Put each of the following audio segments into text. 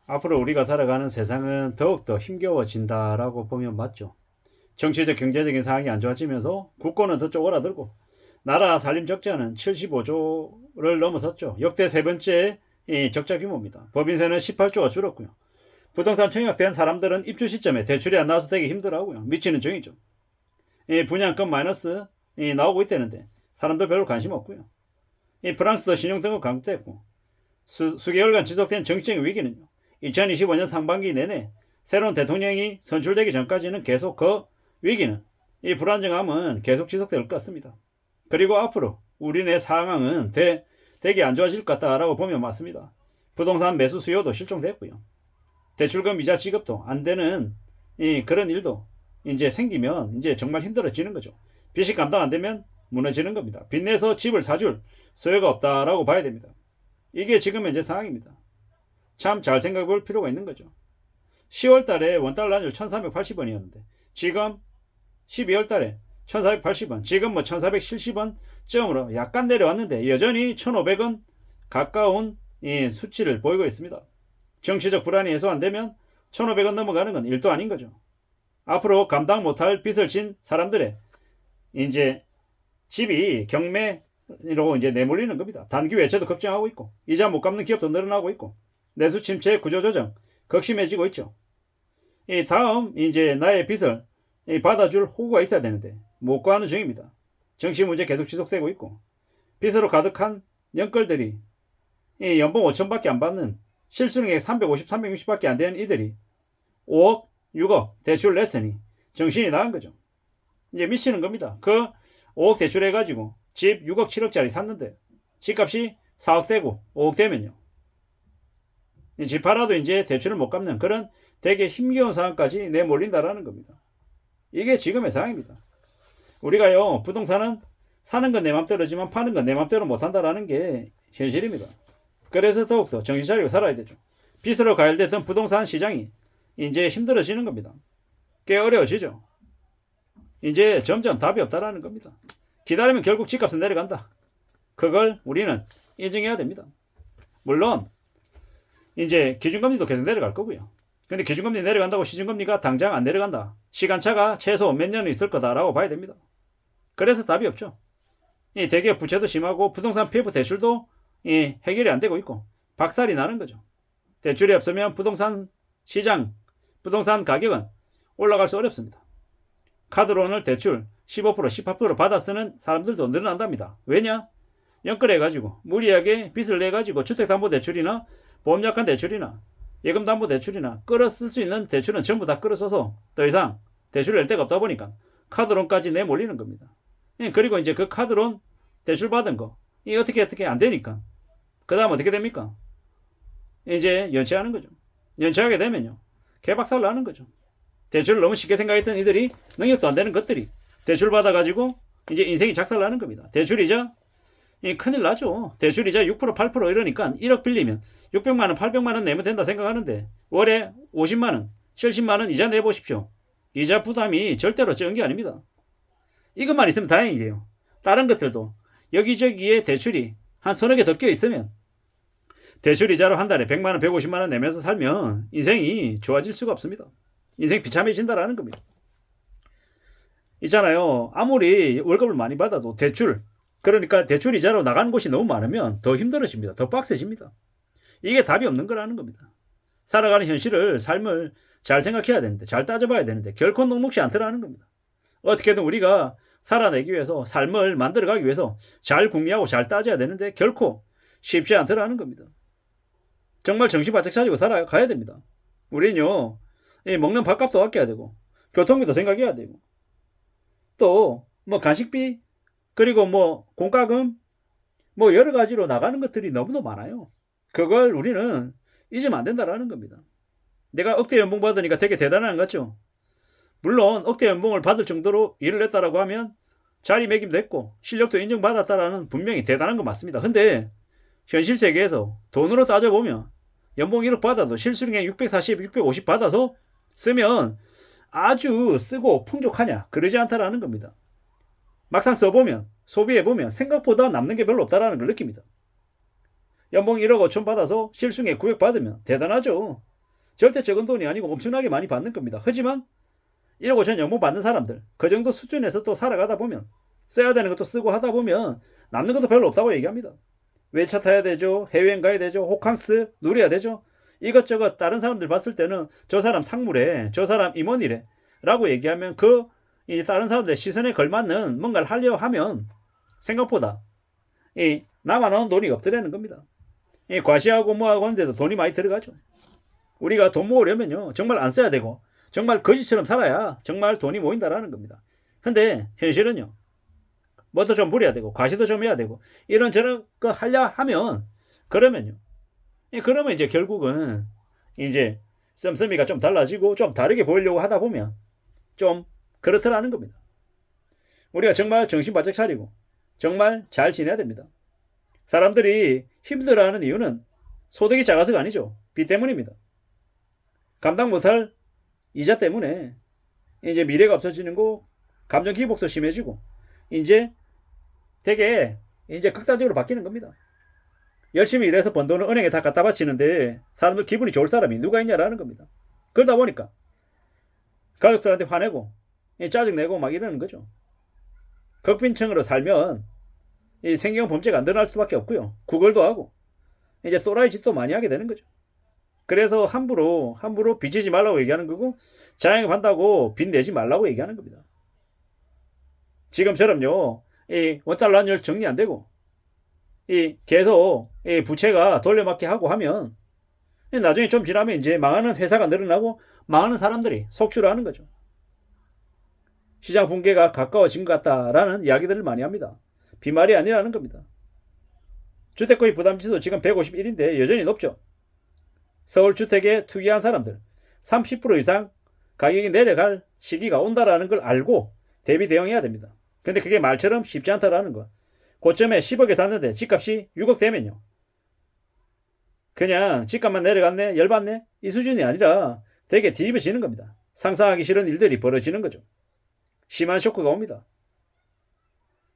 앞으로 우리가 살아가는 세상은 더욱더 힘겨워진다라고 보면 맞죠. 정치적 경제적인 상황이 안 좋아지면서 국고는 더 쪼그라들고 나라 산림 적자는 75조를 넘어섰죠. 역대 세 번째 적자 규모입니다. 법인세는 18조가 줄었고요. 부동산 청약된 사람들은 입주 시점에 대출이 안 나와서 되게 힘들어하고요. 미치는 정이죠. 분양금 마이너스 나오고 있다는데 사람들 별로 관심 없고요. 프랑스도 신용등급 강조됐고 수개월간 지속된 정치적 위기는요. 2025년 상반기 내내 새로운 대통령이 선출되기 전까지는 계속 그 위기는 이 불안정함은 계속 지속될 것 같습니다. 그리고 앞으로 우리네 상황은 되게 안 좋아질 것 같다라고 보면 맞습니다. 부동산 매수 수요도 실종됐고요. 대출금 이자 지급도 안 되는 그런 일도 이제 생기면 이제 정말 힘들어지는 거죠. 빚이 감당 안 되면 무너지는 겁니다. 빚내서 집을 사줄 소요가 없다라고 봐야 됩니다. 이게 지금 현재 상황입니다. 참 잘 생각해 볼 필요가 있는 거죠. 10월 달에 원달러 환율 1380원이었는데 지금 12월 달에 1480원, 지금 1470원쯤으로 약간 내려왔는데 여전히 1500원 가까운 수치를 보이고 있습니다. 정치적 불안이 해소 안 되면 1500원 넘어가는 건 일도 아닌 거죠. 앞으로 감당 못할 빚을 진 사람들의 이제 집이 경매로 이제 내몰리는 겁니다. 단기 외채도 급증하고 있고 이자 못 갚는 기업도 늘어나고 있고 내수 침체 구조조정 극심해지고 있죠. 이 다음 이제 나의 빚을 받아줄 호구가 있어야 되는데 못 구하는 중입니다. 정치 문제 계속 지속되고 있고 빚으로 가득한 연끌들이 연봉 5천밖에 안 받는 실수령액 350, 360밖에 안 되는 이들이 5억, 6억 대출 냈으니 정신이 나간 거죠. 이제 미치는 겁니다. 그 5억 대출해가지고 집 6억, 7억짜리 샀는데 집값이 4억 되고 5억 되면요. 집 팔아도 이제 대출을 못 갚는 그런 되게 힘겨운 상황까지 내몰린다라는 겁니다. 이게 지금의 상황입니다. 우리가요, 부동산은 사는 건 내 맘대로지만 파는 건 내 맘대로 못한다라는 게 현실입니다. 그래서 더욱더 정신 차리고 살아야 되죠. 빚으로 가열되던 부동산 시장이 이제 힘들어지는 겁니다. 꽤 어려워지죠. 이제 점점 답이 없다라는 겁니다. 기다리면 결국 집값은 내려간다. 그걸 우리는 인정해야 됩니다. 물론 이제 기준금리도 계속 내려갈 거고요. 근데 기준금리 내려간다고 시중금리가 당장 안 내려간다. 시간차가 최소 몇 년은 있을 거다라고 봐야 됩니다. 그래서 답이 없죠. 이 대기업 부채도 심하고 부동산 PF 대출도 해결이 안 되고 있고 박살이 나는 거죠. 대출이 없으면 부동산 시장, 부동산 가격은 올라갈 수 어렵습니다. 카드론을 대출 15%, 18% 받아 쓰는 사람들도 늘어난답니다. 왜냐? 연끌해가지고 무리하게 빚을 내가지고 주택담보대출이나 보험약관대출이나 예금담보대출이나 끌어쓸 수 있는 대출은 전부 다 끌어써서 더 이상 대출을 낼 데가 없다 보니까 카드론까지 내몰리는 겁니다. 그리고 이제 그 카드론 대출 받은 거 이 어떻게 안 되니까 그 다음 어떻게 됩니까? 이제 연체하는 거죠. 연체하게 되면요 개박살 나는 거죠. 대출을 너무 쉽게 생각했던 이들이 능력도 안 되는 것들이 대출 받아가지고 이제 인생이 작살 나는 겁니다. 대출이자 큰일 나죠. 대출이자 6%, 8% 이러니까 1억 빌리면 600만원, 800만원 내면 된다 생각하는데 월에 50만원, 70만원 이자 내보십시오. 이자 부담이 절대로 적은 게 아닙니다. 이것만 있으면 다행이에요. 다른 것들도 여기저기에 대출이 한 서너 개 더 껴 있으면 대출 이자로 한 달에 100만원, 150만원 내면서 살면 인생이 좋아질 수가 없습니다. 인생 비참해진다라는 겁니다. 있잖아요. 아무리 월급을 많이 받아도 대출, 그러니까 대출 이자로 나가는 곳이 너무 많으면 더 힘들어집니다. 더 빡세집니다. 이게 답이 없는 거라는 겁니다. 살아가는 현실을, 삶을 잘 생각해야 되는데, 잘 따져봐야 되는데 결코 녹록지 않더라는 겁니다. 어떻게든 우리가 살아내기 위해서, 삶을 만들어가기 위해서 잘 궁리하고 잘 따져야 되는데 결코 쉽지 않더라는 겁니다. 정말 정신 바짝 차리고 살아가야 됩니다. 우리는요, 먹는 밥값도 아껴야 되고 교통비도 생각해야 되고 또 뭐 간식비 그리고 뭐 공과금 뭐 여러 가지로 나가는 것들이 너무도 많아요. 그걸 우리는 잊으면 안 된다라는 겁니다. 내가 억대 연봉 받으니까 되게 대단한 것 같죠? 물론 억대 연봉을 받을 정도로 일을 했다라고 하면 자리매김도 했고 실력도 인정받았다라는 분명히 대단한 거 맞습니다. 근데 현실 세계에서 돈으로 따져보면 연봉 1억 받아도 실수령액 640, 650 받아서 쓰면 아주 쓰고 풍족하냐? 그러지 않다라는 겁니다. 막상 써보면, 소비해보면 생각보다 남는 게 별로 없다라는 걸 느낍니다. 연봉 1억 5천 받아서 실수령액 900 받으면 대단하죠. 절대 적은 돈이 아니고 엄청나게 많이 받는 겁니다. 하지만 1억 5천 연봉 받는 사람들, 그 정도 수준에서 또 살아가다 보면, 써야 되는 것도 쓰고 하다 보면 남는 것도 별로 없다고 얘기합니다. 외차 타야 되죠. 해외여행 가야 되죠. 호캉스 누려야 되죠. 이것저것 다른 사람들 봤을 때는 저 사람 상무래, 저 사람 임원이래 라고 얘기하면 이 다른 사람들의 시선에 걸맞는 뭔가를 하려 하면 생각보다 남아나는 돈이 없더라는 겁니다. 과시하고 뭐하고 하는데도 돈이 많이 들어가죠. 우리가 돈 모으려면요 정말 안 써야 되고 정말 거지처럼 살아야 정말 돈이 모인다라는 겁니다. 근데 현실은요 뭐도 좀 부려야 되고 과시도 좀 해야 되고 이런저런 거 하려 하면 그러면 이제 결국은 이제 씀씀이가 좀 달라지고 좀 다르게 보이려고 하다 보면 좀 그렇더라는 겁니다. 우리가 정말 정신 바짝 차리고 정말 잘 지내야 됩니다. 사람들이 힘들어하는 이유는 소득이 작아서가 아니죠. 빚 때문입니다. 감당 못할 이자 때문에 이제 미래가 없어지는 거, 감정 기복도 심해지고 이제 되게 이제 극단적으로 바뀌는 겁니다. 열심히 일해서 번 돈을 은행에 다 갖다 바치는데 사람들 기분이 좋을 사람이 누가 있냐라는 겁니다. 그러다 보니까 가족들한테 화내고 짜증내고 막 이러는 거죠. 극빈층으로 살면 이 생경 범죄가 안 드러날 수밖에 없고요. 구걸도 하고 이제 또라이 짓도 많이 하게 되는 거죠. 그래서 함부로 빚지지 말라고 얘기하는 거고 자영업 한다고 빚 내지 말라고 얘기하는 겁니다. 지금처럼요. 이 원달러 환율 정리 안 되고 계속 부채가 돌려막기 하고 하면 나중에 좀 지나면 이제 망하는 회사가 늘어나고 망하는 사람들이 속출을 하는 거죠. 시장 붕괴가 가까워진 것 같다라는 이야기들을 많이 합니다. 빈말이 아니라는 겁니다. 주택거래 부담지수 지금 151인데 여전히 높죠. 서울 주택에 투기한 사람들 30% 이상 가격이 내려갈 시기가 온다라는 걸 알고 대비 대응해야 됩니다. 근데 그게 말처럼 쉽지 않다라는 거. 고점에 10억에 샀는데 집값이 6억 되면요. 그냥 집값만 내려갔네, 열받네 이 수준이 아니라 되게 뒤집어지는 겁니다. 상상하기 싫은 일들이 벌어지는 거죠. 심한 쇼크가 옵니다.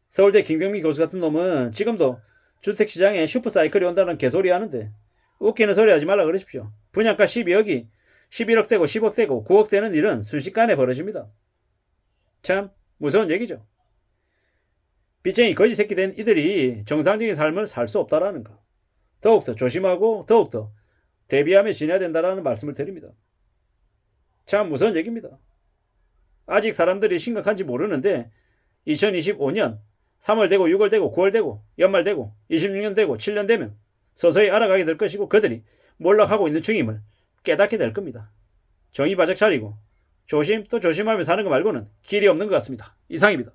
서울대 김경미 교수 같은 놈은 지금도 주택시장에 슈퍼사이클이 온다는 개소리 하는데 웃기는 소리 하지 말라 그러십시오. 분양가 12억이 11억 되고 10억 되고 9억 되는 일은 순식간에 벌어집니다. 참 무서운 얘기죠. 빚쟁이 거지 새끼 된 이들이 정상적인 삶을 살 수 없다라는 거. 더욱더 조심하고 더욱더 대비하며 지내야 된다라는 말씀을 드립니다. 참 무서운 얘기입니다. 아직 사람들이 심각한지 모르는데 2025년 3월 되고 6월 되고 9월 되고 연말 되고 26년 되고 7년 되면 서서히 알아가게 될 것이고 그들이 몰락하고 있는 중임을 깨닫게 될 겁니다. 정의 바짝 차리고 조심 또 조심하며 사는 거 말고는 길이 없는 것 같습니다. 이상입니다.